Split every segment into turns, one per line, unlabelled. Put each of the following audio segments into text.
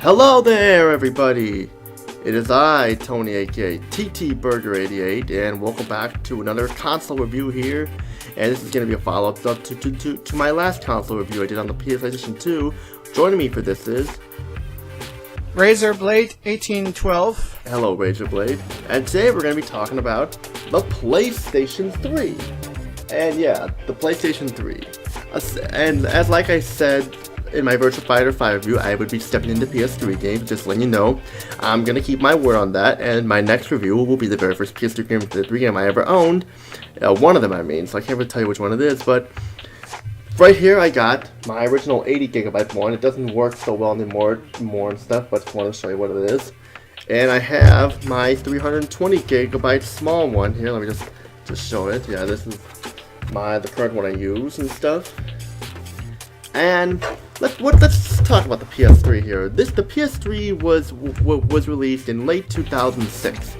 Hello there, everybody! It is I, Tony, aka TTBurger88, and welcome back to another console review here. And this is going to be a follow-up to my last console review I did on the PlayStation 2. Joining me for this is...
Razorblade 1812.
Hello, Razorblade. And today we're going to be talking about the PlayStation 3. And yeah, the PlayStation 3. And as like I said in my Virtua Fighter 5 review, I would be stepping into PS3 games, just letting you know. I'm going to keep my word on that, and my next review will be the very first PS3 game I ever owned. One of them, I mean, so I can't really tell you which one it is, but right here I got my original 80GB one. It doesn't work so well anymore and stuff, but just wanted to show you what it is. And I have my 320GB small one here. Let me just show it. Yeah, this is the current one I use and stuff. And let's talk about the PS3 here. The PS3 was released in late 2006,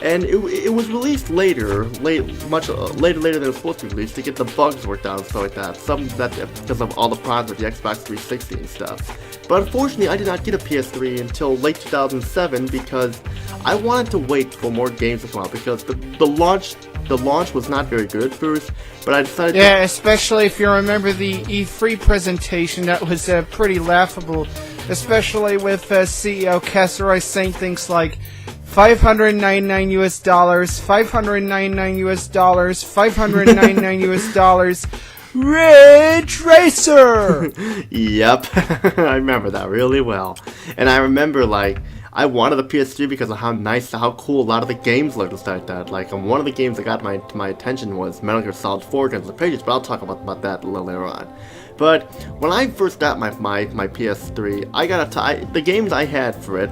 and it was released much later than it was supposed to be released to get the bugs worked out and stuff like that. Some that because of all the problems with the Xbox 360 and stuff. But unfortunately, I did not get a PS3 until late 2007 because I wanted to wait for more games to come out because the launch was not very good at first, but I decided
especially if you remember the E3 presentation, that was pretty laughable, especially with CEO Kasseroy saying things like $599 US, $599 US, $599 US, Ridge Racer!
Yep, I remember that really well. And I remember, I wanted a PS3 because of how cool a lot of the games looked and stuff like that. One of the games that got my attention was Metal Gear Solid 4 Guns of Pages, but I'll talk about that a little later on. But when I first got my PS3, the games I had for it,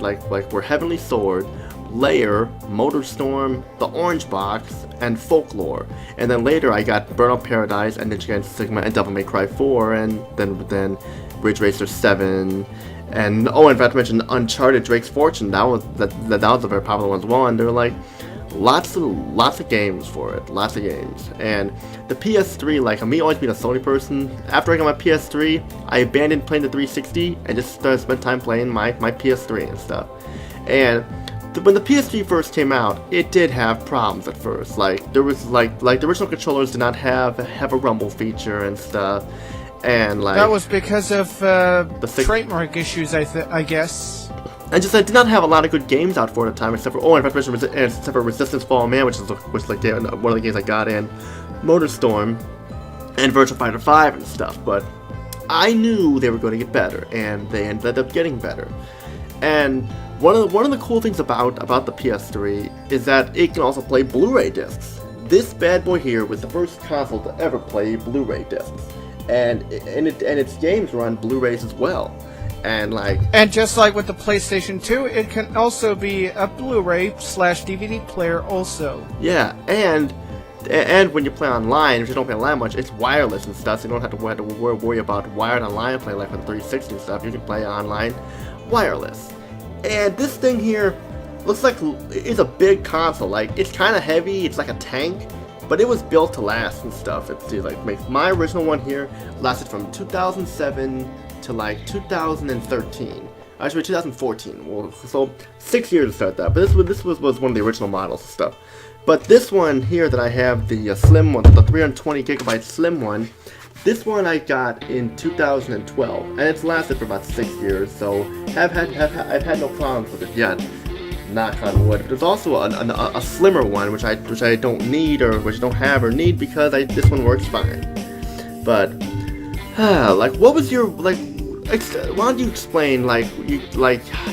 were Heavenly Sword, Lair, Motorstorm, The Orange Box, and Folklore. And then later I got Burnout Paradise, and Ninja Gaiden Sigma, and Devil May Cry 4, and then Ridge Racer 7, and in fact to mention Uncharted Drake's Fortune. That was a very popular one as well, and there were lots of games for it, lots of games. And the PS3, me always being a Sony person, after I got my PS3, I abandoned playing the 360 and just spent time playing my PS3 and stuff. And when the PS3 first came out, it did have problems at first. There was the original controllers did not have a rumble feature and stuff. And
that was because of trademark issues, I guess.
And just I did not have a lot of good games out for it at the time, except for Resistance Fallen Man, which one of the games I got in, Motorstorm, and Virtua Fighter 5 and stuff. But I knew they were going to get better, and they ended up getting better. And one of the cool things about the PS3 is that it can also play Blu-ray discs. This bad boy here was the first console to ever play Blu-ray discs. And its games run Blu-rays as well, and
just like with the PlayStation 2, it can also be a Blu-ray/DVD player also.
Yeah, and when you play online, if you don't play online much, it's wireless and stuff, so you don't have to worry about wired online play like with the 360 and stuff. You can play online wireless. And this thing here looks like it's a big console. It's kind of heavy. It's like a tank. But it was built to last and stuff. My original one here lasted from 2007 to 2013. Actually, 2014. Well, so 6 years to start that. But this was one of the original models and stuff. But this one here that I have, the slim one, the 320GB slim one, this one I got in 2012, and it's lasted for about 6 years. So I've had no problems with it yet. Knock on wood. There's also a slimmer one which I don't need or which I don't have or need because this one works fine. But what was your why don't you explain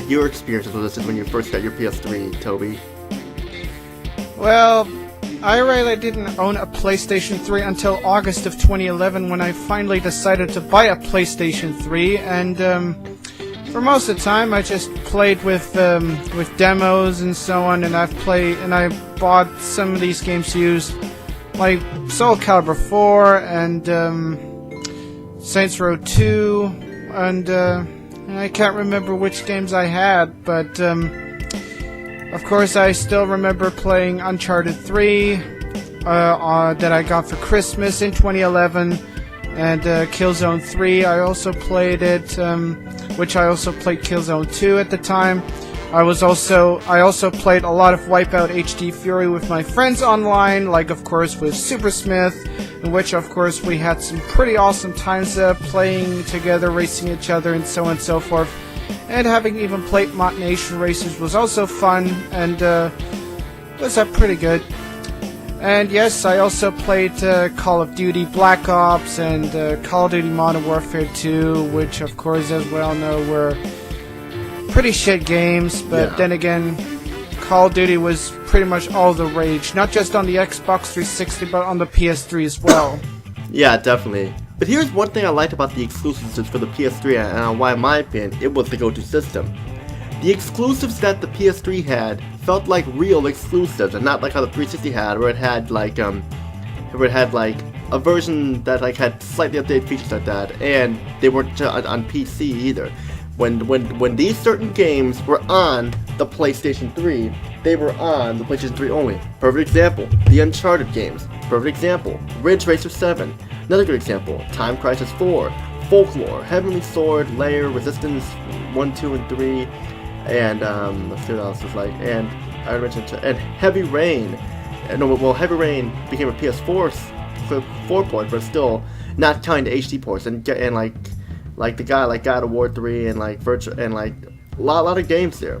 your experiences with this when you first got your PS3, Toby?
Well, I really didn't own a PlayStation 3 until August of 2011 when I finally decided to buy a PlayStation 3, and for most of the time, I just played with demos and so on, and I bought some of these games used, like Soul Calibur 4 and Saints Row 2, and I can't remember which games I had, but of course I still remember playing Uncharted 3 that I got for Christmas in 2011. and Killzone 3. I also played it, which I also played Killzone 2 at the time. I also played a lot of Wipeout HD Fury with my friends online, like of course with Super Smith, in which of course we had some pretty awesome times playing together, racing each other, and so on and so forth. And having even played Mod Nation Racers was also fun, and was pretty good. And yes, I also played Call of Duty Black Ops and Call of Duty Modern Warfare 2, which of course, as we all know, were pretty shit games, but then again, Call of Duty was pretty much all the rage, not just on the Xbox 360, but on the PS3 as well.
Yeah, definitely. But here's one thing I liked about the exclusives for the PS3, and why, in my opinion, it was the go-to system. The exclusives that the PS3 had felt like real exclusives, and not like how the 360 had, where it had like a version that like had slightly updated features like that, and they weren't on PC either. When these certain games were on the PlayStation 3, they were on the PlayStation 3 only. Perfect example, the Uncharted games. Perfect example, Ridge Racer 7. Another good example, Time Crisis 4, Folklore, Heavenly Sword, Lair, Resistance 1, 2, and 3, and let's see what else is like, and I mentioned, and Heavy Rain. Heavy Rain became a PS4 port, but still not counting the HD ports, and like the guy like God of War 3 and like Virtual and like a lot of games there,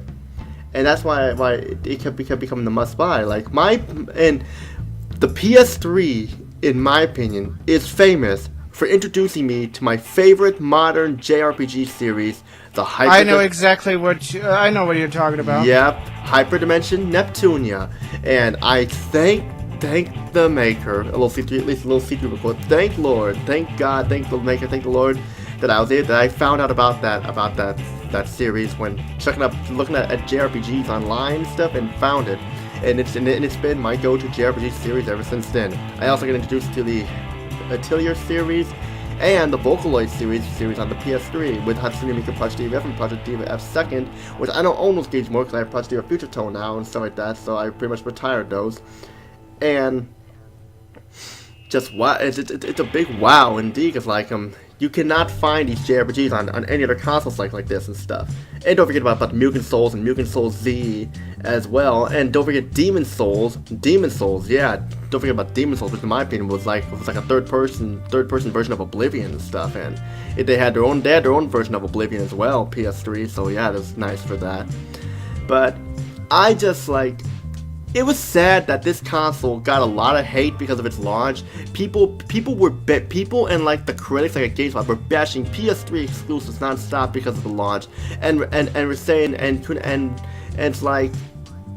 and that's why it kept becoming the must buy. Like the PS3, in my opinion, is famous for introducing me to my favorite modern JRPG series, the
I know exactly what you're talking about.
Yep, Hyperdimension Neptunia, and I thank the maker. At least a little secret before. Thank Lord, thank God, thank the maker, thank the Lord that I found out about that series when looking at JRPGs online and stuff, and found it, and it's been my go-to JRPG series ever since then. I also got introduced to the Atelier series and the Vocaloid series on the PS3 with Hatsune Miku Project Diva F and Project Diva F Second, which I don't own those games more because I have Project Diva Future Tone now and stuff like that, so I pretty much retired those. And just wow, it's a big wow indeed, because like you cannot find these JRPGs on any other consoles like this and stuff. And don't forget about Mugen Souls and Mugen Souls Z as well. And don't forget Demon Souls, yeah. Don't forget about Demon Souls, which in my opinion was like a third person version of Oblivion and stuff. And they had their own version of Oblivion as well, PS3. So yeah, that's nice for that. But I just like. It was sad that this console got a lot of hate because of its launch. People and like the critics like at GameSpot were bashing PS3 exclusives non-stop because of the launch, and were saying and it's like,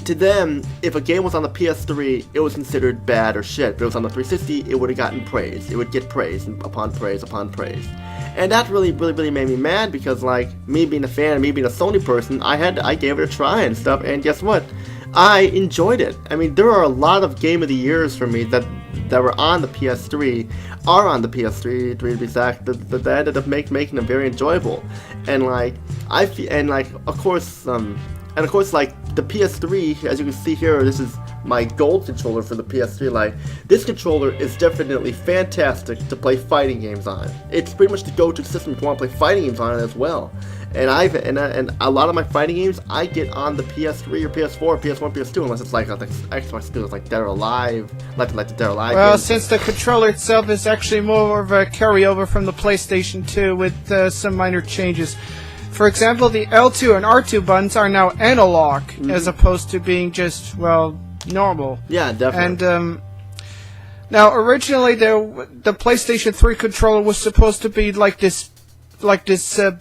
to them, if a game was on the PS3, it was considered bad or shit. But if it was on the 360, it would have gotten praise. It would get praise upon praise upon praise. And that really made me mad, because like me being a fan and me being a Sony person, I gave it a try and stuff, and guess what? I enjoyed it. I mean, there are a lot of Game of the Years for me that were on the PS3, are on the PS3 to be exact, that ended up making them very enjoyable. And like of course like the PS3, as you can see here, this is my gold controller for the PS3 Lite. This controller is definitely fantastic to play fighting games on. It's pretty much the go-to system if you want to play fighting games on it as well. And a lot of my fighting games I get on the PS3 or PS4 or PS1, PS2, unless it's like Xbox skills like Dead or Alive, like the Dead or Alive
Well,
games.
Since the controller itself is actually more of a carryover from the PlayStation 2 with some minor changes. For example, the L2 and R2 buttons are now analog, as opposed to being just, well, normal.
Yeah, definitely.
And now originally the PlayStation 3 controller was supposed to be like this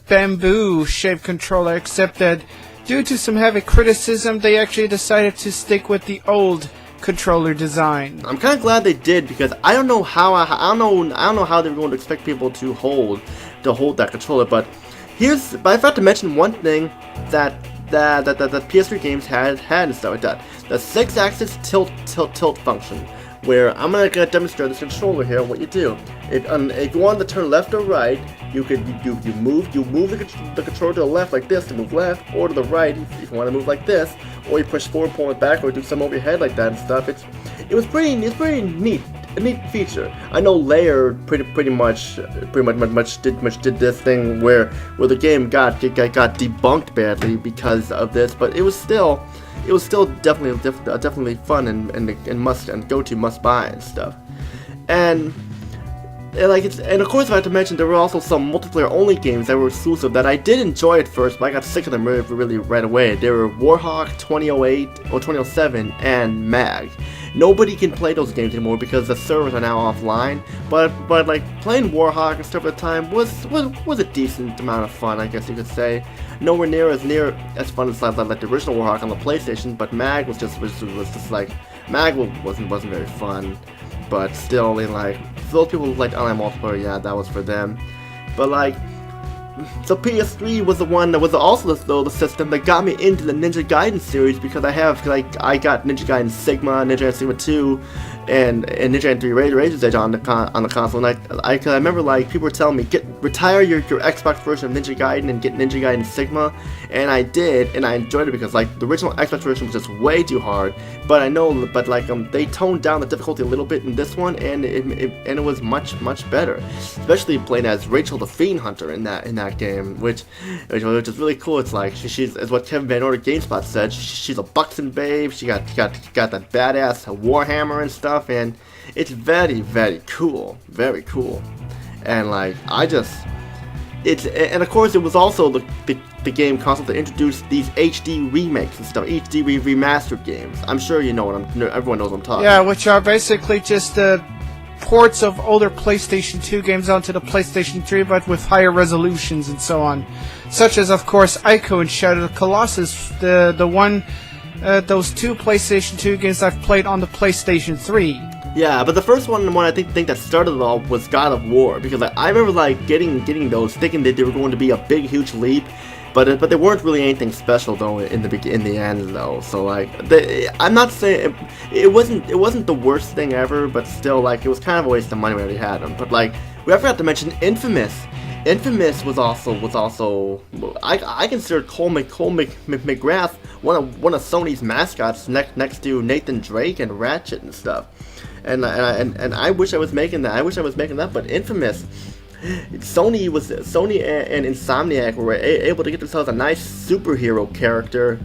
bamboo-shaped controller, except that due to some heavy criticism, they actually decided to stick with the old controller design.
I'm kind of glad they did, because I don't know how I don't know how they were going to expect people to hold that controller. But I forgot to mention one thing that PS3 games had and stuff like that: the 6-axis tilt function. Where I'm gonna demonstrate this controller here. What you do, if you want to turn left or right, you move the controller to the left like this to move left, or to the right if you want to move like this, or you push forward, pull it back, or do some over your head like that and stuff. It's pretty neat. a neat feature. I know Layer pretty much did this thing where the game got debunked badly because of this, but it was still definitely fun and go-to must-buy and stuff. And of course I have to mention there were also some multiplayer only games that were exclusive that I did enjoy at first, but I got sick of them really right away. There were Warhawk 2008 or 2007 and Mag. Nobody can play those games anymore because the servers are now offline, but like playing Warhawk and stuff at the time was a decent amount of fun, I guess you could say. Nowhere near as fun as like the original Warhawk on the PlayStation, but Mag was just like Mag wasn't very fun. But still, like, for those people who liked online multiplayer, yeah, that was for them. But like, so PS3 was the one that was also the system that got me into the Ninja Gaiden series because I got Ninja Gaiden Sigma, Ninja Gaiden Sigma 2, and Ninja Gaiden 3 Razor's Edge on the console. And I remember like people were telling me retire your Xbox version of Ninja Gaiden and get Ninja Gaiden Sigma, and I did, and I enjoyed it because like the original Xbox version was just way too hard. But they toned down the difficulty a little bit in this one, and it was much better, especially playing as Rachel the Fiend Hunter in that game, which is really cool. It's like she's as what Kevin Van Order GameSpot said. She's a buxom babe. She got that badass warhammer and stuff, and it's very cool, very cool. And like and of course it was also the game console that introduced these HD remakes and stuff, HD remastered games. I'm sure you know everyone knows what I'm talking.
Yeah, which are basically just ports of older PlayStation 2 games onto the PlayStation 3, but with higher resolutions and so on. Such as, of course, Ico and Shadow of the Colossus, those two PlayStation 2 games I've played on the PlayStation 3.
Yeah, but the first one I think that started it all was God of War, because I remember like getting those, thinking that they were going to be a big, huge leap. But they weren't really anything special though in the end though. So like I'm not saying it wasn't the worst thing ever, but still like it was kind of a waste of money when we already had them. But like we forgot to mention Infamous. Infamous was also I consider Cole McGrath one of Sony's mascots next to Nathan Drake and Ratchet and stuff. And I wish I was making that. But Infamous. Sony and Insomniac were able to get themselves a nice superhero character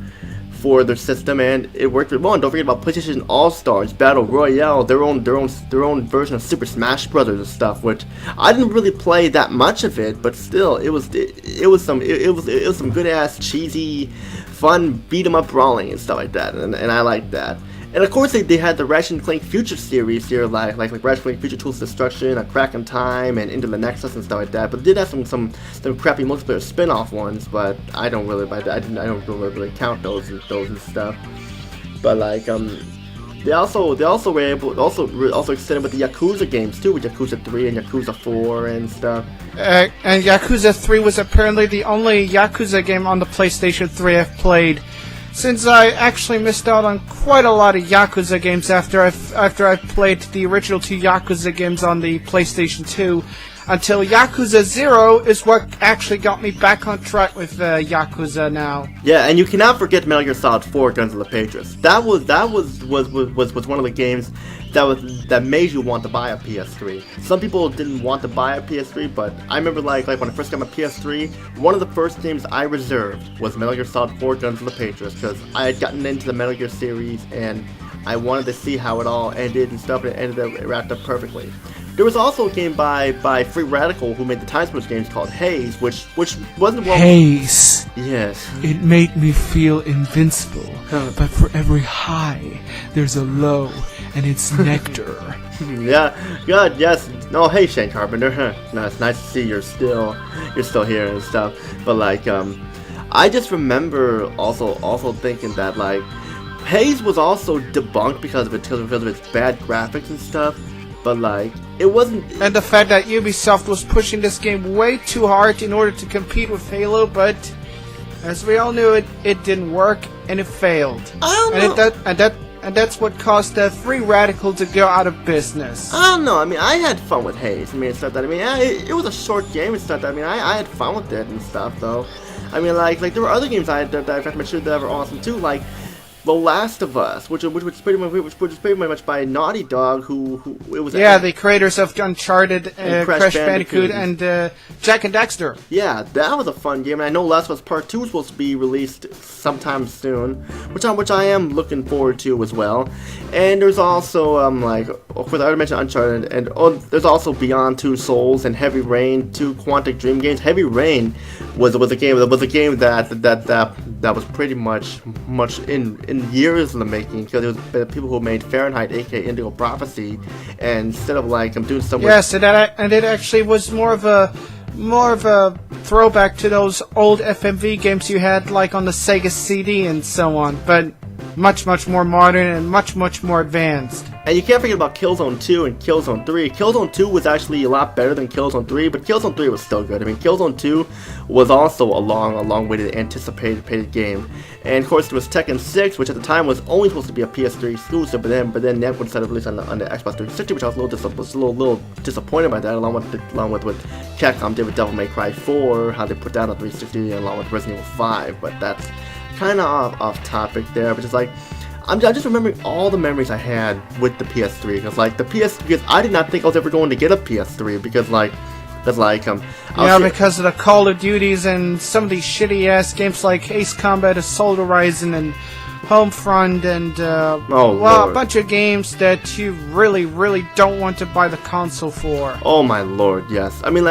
for their system, and it worked really well. And don't forget about PlayStation All Stars Battle Royale, their own version of Super Smash Brothers and stuff. Which I didn't really play that much of it, but still, it was some good ass cheesy, fun beat 'em up brawling and stuff like that, and I liked that. And of course they had the Ratchet & Clank Future series here, like Ratchet & Clank Future Tools Destruction, A Crack in Time, and Into the Nexus and stuff like that. But it did have some crappy multiplayer spin-off ones, but I don't really count those and stuff. But like they also were able also extended with the Yakuza games too, with Yakuza 3 and Yakuza 4 and stuff.
And Yakuza 3 was apparently the only Yakuza game on the PlayStation 3 I've played, since I actually missed out on quite a lot of Yakuza games after I've played the original two Yakuza games on the PlayStation 2, until Yakuza 0 is what actually got me back on track with Yakuza now.
Yeah, and you cannot forget Metal Gear Solid 4: Guns of the Patriots. That was one of the games that made you want to buy a PS3. Some people didn't want to buy a PS3, but I remember like when I first got my PS3, one of the first games I reserved was Metal Gear Solid 4: Guns of the Patriots, because I had gotten into the Metal Gear series and I wanted to see how it all ended and stuff, and it wrapped up perfectly. There was also a game by Free Radical who made the Time Sports games called Haze, which wasn't well.
Haze.
Yes.
It made me feel invincible, but for every high, there's a low, and it's nectar.
Yeah, good, yes. No, hey Shane Carpenter. No, it's nice to see you're still here and stuff. But like, I just remember also thinking that like, Haze was also debunked because of its bad graphics and stuff. But like, it wasn't. And
the fact that Ubisoft was pushing this game way too hard in order to compete with Halo, but as we all knew, it didn't work and it failed.
I don't know.
And that's what caused the Free Radical to go out of business.
I don't know. I mean, I had fun with Haze. I mean, it's not that. I mean, it was a short game and stuff. I mean, I had fun with it and stuff, though. I mean, like there were other games that I got to make sure that were awesome too. Like The Last of Us, which was pretty much by Naughty Dog, who it was.
Yeah, the creators of Uncharted, Crash Bandicoot, and Jak and Daxter.
Yeah, that was a fun game, and I know Last of Us Part 2 is supposed to be released sometime soon, which I am looking forward to as well. And there's also of course I already mentioned Uncharted, and there's also Beyond Two Souls and Heavy Rain, two Quantic Dream games. Heavy Rain was a game that was pretty much in years in the making, because it was the people who made Fahrenheit, aka Indigo Prophecy, and instead of doing some.
Yes, and it actually was more of a throwback to those old FMV games you had on the Sega CD and so on, but much more modern and much more advanced.
And you can't forget about Killzone 2 and Killzone 3. Killzone 2 was actually a lot better than Killzone 3, but Killzone 3 was still good. I mean, Killzone 2 was also a long-awaited, anticipated game. And of course, there was Tekken 6, which at the time was only supposed to be a PS3 exclusive, but then Netflix decided to release on the Xbox 360, which I was a little disappointed by that, along with Capcom did with Devil May Cry 4, how they put that on 360, along with Resident Evil 5. But that's kind of off topic there, but it's I'm just remembering all the memories I had with the PS3, because because I did not think I was ever going to get a PS3, because
because of the Call of Duties and some of these shitty ass games like Ace Combat, Assault Horizon, and Homefront, and a bunch of games that you really don't want to buy the console for.
Oh my lord, yes. I mean,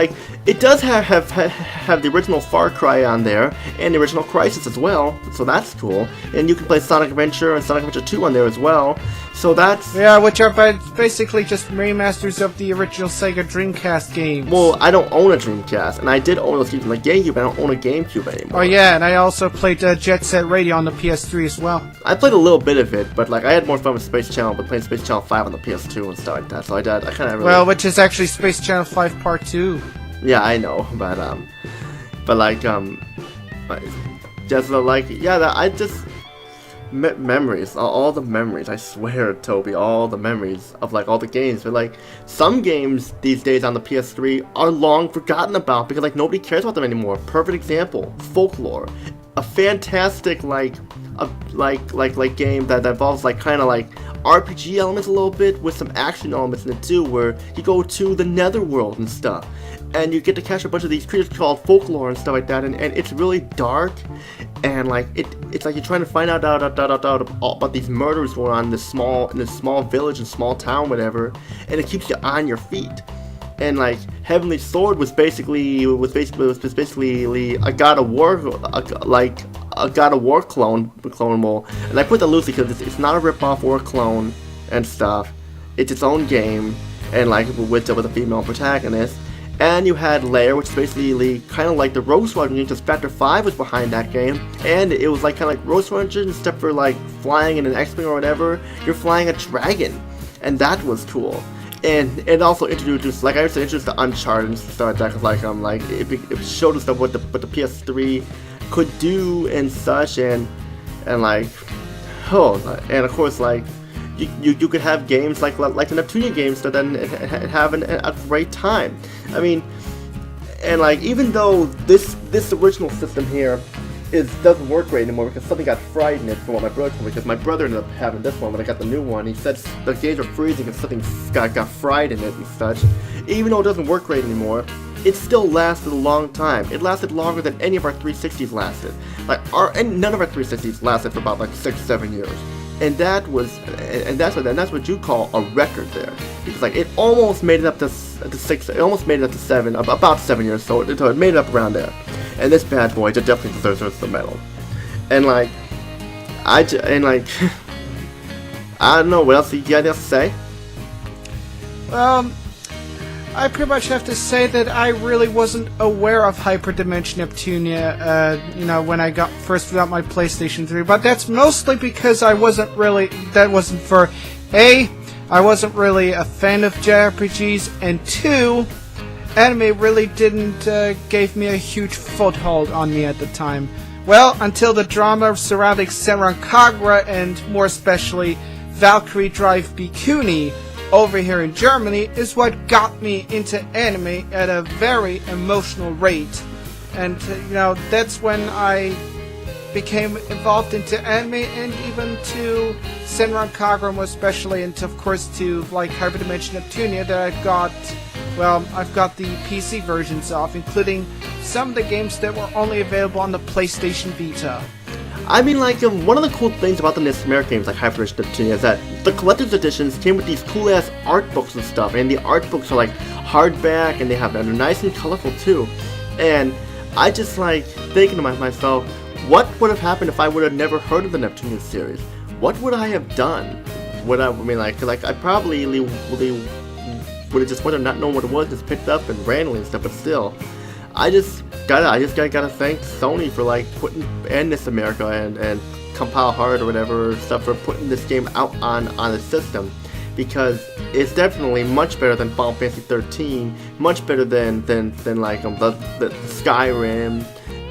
it does have the original Far Cry on there, and the original Crysis as well, so that's cool. And you can play Sonic Adventure and Sonic Adventure 2 on there as well, so that's...
Yeah, which are basically just remasters of the original Sega Dreamcast games.
Well, I don't own a Dreamcast, and I did own those games on the GameCube, but I don't own a GameCube anymore.
Oh yeah, and I also played Jet Set Radio on the PS3 as well.
I played a little bit of it, but I had more fun with Space Channel, but playing Space Channel 5 on the PS2 and stuff like that, so I kind of really...
Well, which is actually Space Channel 5 Part 2.
Yeah, I know, but memories, all the memories, I swear, Toby, all the memories of all the games, but some games these days on the PS3 are long forgotten about because nobody cares about them anymore. Perfect example, Folklore, a fantastic game that involves kind of RPG elements a little bit with some action elements in it too, where you go to the netherworld and stuff, and you get to catch a bunch of these creatures called Folklore and stuff like that, and it's really dark, and it's you're trying to find out about these murders going on in this small village and small town, whatever, and it keeps you on your feet. And Heavenly Sword was basically a God of War a God of War clonable, and I put that loosely because it's not a rip-off or a clone and stuff. It's its own game, and with a female protagonist. And you had Lair, which is basically kind of like the Rogue Squadron game, because Factor 5 was behind that game, and it was kind of like Rogue Squadron, except for flying in an X-Wing or whatever, you're flying a dragon, and that was cool. And it also introduced, introduced the Uncharted and stuff like that, because it showed us what the PS3 could do and such, and of course you could have games like the Neptunia games that then have a great time. I mean, and even though this original system here doesn't work great anymore because something got fried in it, from what my brother told me, because my brother ended up having this one when I got the new one. He said the games are freezing and something got fried in it and such. Even though it doesn't work great anymore, it still lasted a long time. It lasted longer than any of our 360s lasted. And none of our 360s lasted for about 6-7 years. And that's what you call a record there, because it almost made it up to 6. It almost made it up to 7, about 7 years. So it made it up around there. And this bad boy just definitely deserves the medal. And I don't know what else you got to say.
I pretty much have to say that I really wasn't aware of Hyperdimension Neptunia, when I first got my PlayStation 3, but that's mostly because I wasn't really a fan of JRPGs, and 2, anime really didn't gave me a huge foothold on me at the time. Well, until the drama surrounding Senran Kagura and more especially Valkyrie Drive Bikuni over here in Germany is what got me into anime at a very emotional rate. And, that's when I became involved into anime and even to Senran Kagura, especially, and of course to like Hyperdimension Neptunia that I've got the PC versions of, including some of the games that were only available on the PlayStation Vita.
I mean, like, one of the cool things about the NES American games like Hyperdimension Neptunia is that the collector's editions came with these cool-ass art books and stuff, and the art books are, like, hardback, and they're nice and colorful, too. And I just, like, thinking to myself, what would have happened if I would have never heard of the Neptunia series? What would I have done? I probably would have just would have not known what it was, just picked up and randomly and stuff, but still. I just gotta thank Sony for like and NES America and Compile Hard or whatever stuff for putting this game out on the system, because it's definitely much better than Final Fantasy 13, much better than like the Skyrim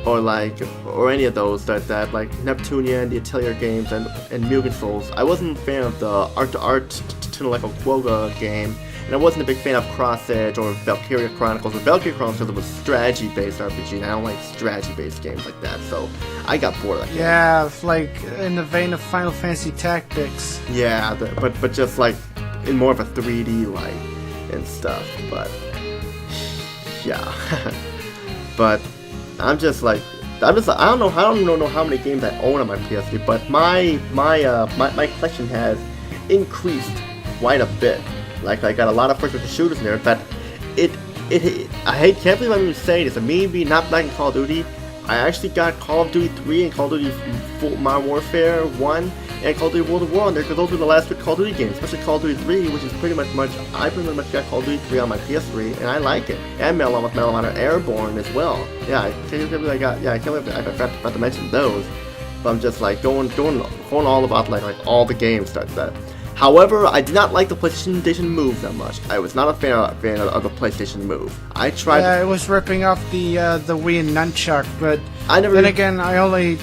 or any of those that like Neptunia and the Atelier games and Mugen Souls. I wasn't a fan of the art to like a Quokka game. And I wasn't a big fan of Cross Edge or Valkyria Chronicles. Valkyria Chronicles was strategy-based RPG, and I don't like strategy-based games like that, so I got bored of that game.
Yeah, like in the vein of Final Fantasy Tactics.
Yeah, but just like in more of a 3D light and stuff. But yeah, but I don't know how many games I own on my PS3, but my collection has increased quite a bit. Like, I got a lot of first-person shooters in there. In fact, can't believe I'm even saying this. Me being not liking Call of Duty, I actually got Call of Duty 3 and Call of Duty Modern Warfare 1 and Call of Duty World at War on there, because those were the last good Call of Duty games, especially Call of Duty 3, which is I pretty much got Call of Duty 3 on my PS3, and I like it. And Medal of Honor Airborne as well. Yeah, I can't believe I forgot to mention those. But I'm just like going all about like all the games like that. However, I did not like the PlayStation Move that much. I was not a fan of the PlayStation Move. I tried.
Yeah, it was ripping off the Wii and Nunchuck, but then again, I only,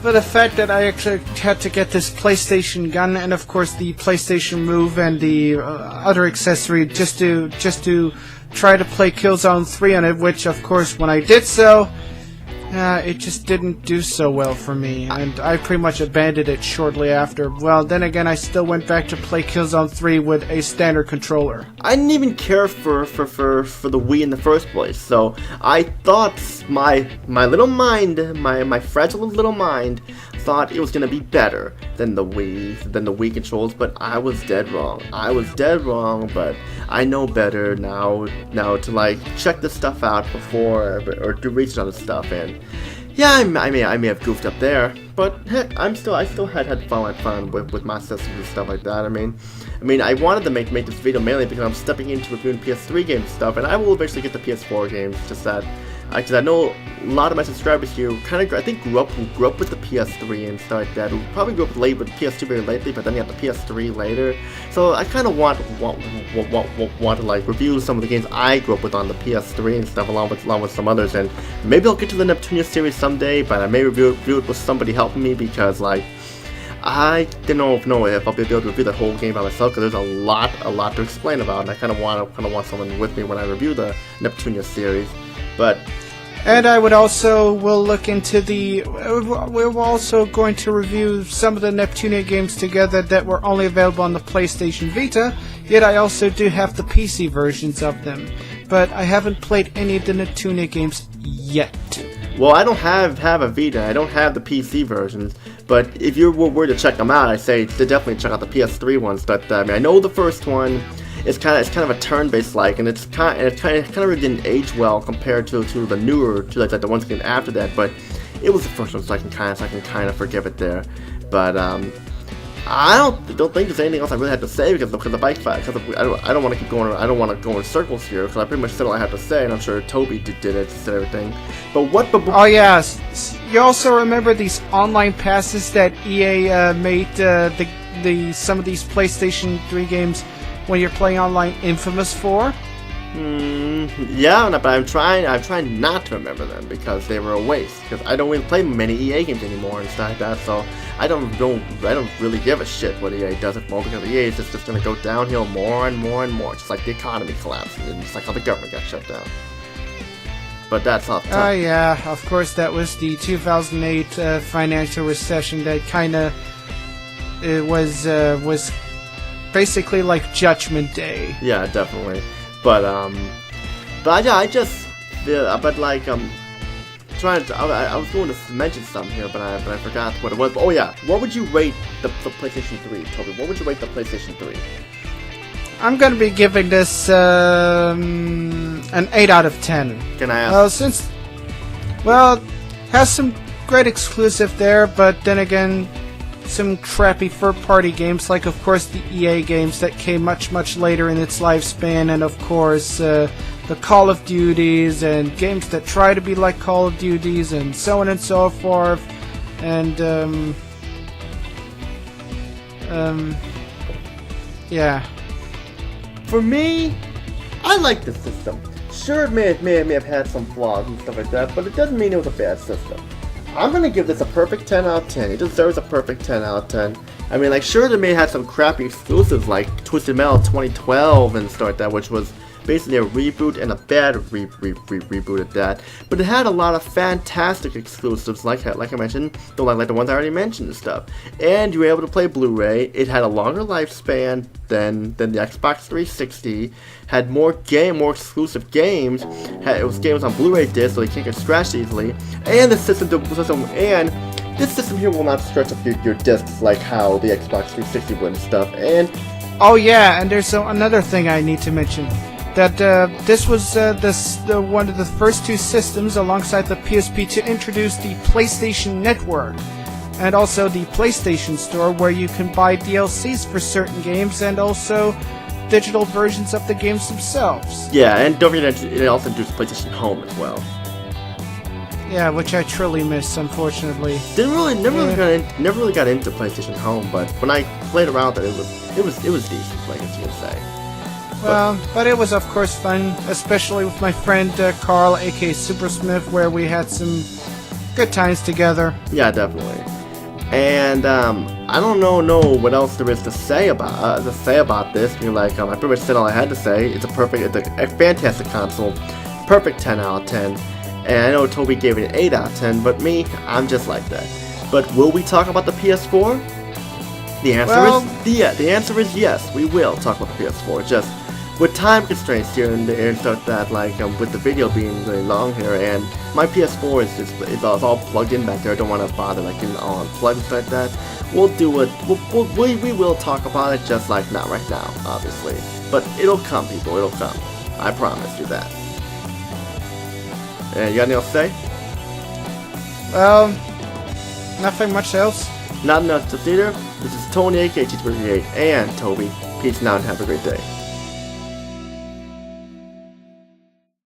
for the fact that I actually had to get this PlayStation gun and of course the PlayStation Move and the other accessory just to try to play Killzone 3 on it, which of course when I did so, it just didn't do so well for me, and I pretty much abandoned it shortly after. Well, then again, I still went back to play Killzone 3 with a standard controller.
I didn't even care for the Wii in the first place, so I thought my little mind, my fragile little mind, thought it was gonna be better than the Wii controls, but I was dead wrong. But I know better now to like check this stuff out before or do research on this stuff, and yeah, I may have goofed up there, but heck, I still had fun with my systems and stuff like that. I mean, I wanted to make this video mainly because I'm stepping into reviewing PS3 games and stuff, and I will eventually get the PS4 games. Just that, because I know a lot of my subscribers here I think grew up with the PS3 and stuff like that. Who probably grew up late with PS2 very lately, but then you have the PS3 later. So I kind of want to like review some of the games I grew up with on the PS3 and stuff, along with some others. And maybe I'll get to the Neptunia series someday, but I may review it with somebody helping me, because like I don't know if I'll be able to review the whole game by myself, because there's a lot to explain about, and I kind of want someone with me when I review the Neptunia series. But
and I will look into we're also going to review some of the Neptunia games together that were only available on the PlayStation Vita, yet I also do have the PC versions of them. But I haven't played any of the Neptunia games yet.
Well, I don't have a Vita, I don't have the PC versions, but if you were to check them out, I say to definitely check out the PS3 ones. But I know the first one is kind of a turn-based like, and it kind of really didn't age well compared to the newer, to like the ones that came after that. But it was the first one, so I can kind of forgive it there. But I don't think there's anything else I really had to say because of the bike fight. Because I don't want to keep going. I don't want to go in circles here because I pretty much said all I had to say, and I'm sure Toby did it, said everything. But what?
Oh yes, you also remember these online passes that EA made some of these PlayStation 3 games when you're playing online Infamous for?
Yeah, but I'm trying not to remember them because they were a waste. Because I don't really play many EA games anymore and stuff like that, so I don't really give a shit what EA does anymore, because EA is just gonna go downhill more and more and more, just like the economy collapsed and just like how the government got shut down. but that's off
Oh,
topic.
yeah, of course, that was the 2008 financial recession that kind of was basically like Judgment Day.
Yeah, definitely. But yeah, I just feel, but like trying to, I was going to mention something here, but I forgot what it was. Oh yeah, what would you rate the PlayStation 3, Toby? What would you rate the PlayStation 3?
I'm going to be giving this an 8 out of 10.
Can I ask?
Has some great exclusive there, but then again, some crappy third-party games, like of course the EA games that came much later in its lifespan, and of course the Call of Duties and games that try to be like Call of Duties and so on and so forth, and yeah.
For me, I like the system. Sure, it may have had some flaws and stuff like that, but it doesn't mean it was a bad system. I'm gonna give this a perfect 10 out of 10. It deserves a perfect 10 out of 10. I mean, like, sure, they may have some crappy exclusives like Twisted Metal 2012 and stuff like that, which was basically a reboot and a bad reboot at that. But it had a lot of fantastic exclusives, like I mentioned, like the ones I already mentioned and stuff. And you were able to play Blu-ray. It had a longer lifespan than the Xbox 360. Had more exclusive games. It was games on Blu-ray discs, so they can't get scratched easily. And this system here will not stretch up your discs like how the Xbox 360 would and stuff. And
oh yeah, and there's another thing I need to mention. That this was one of the first two systems alongside the PSP to introduce the PlayStation Network, and also the PlayStation Store, where you can buy DLCs for certain games and also digital versions of the games themselves.
yeah, and don't forget it also introduced PlayStation Home as well.
Yeah, which I truly miss, unfortunately.
Never really got into PlayStation Home, but when I played around with it was decent, like as you can say.
Well, but it was of course fun, especially with my friend Carl, aka Supersmith, where we had some good times together.
Yeah, definitely. And I don't know what else there is to say about this. You're like, I pretty much said all I had to say. It's a fantastic console, perfect 10 out of 10. And I know Toby gave it an 8 out of 10, but me, I'm just like that. But will we talk about the PS4? The answer is yes. We will talk about the PS4. Just with time constraints here and stuff that, like with the video being really long here, and my PS4 is all plugged in back there. I don't want to bother like getting all unplugged and stuff like that. We'll do it. We will talk about it, just like not right now, obviously. But it'll come, people. It'll come. I promise you that. And you got anything else to say?
Well, nothing much else.
Not enough to theater. This is Tony, aka TTBurger, and Toby. Peace now and have a great day.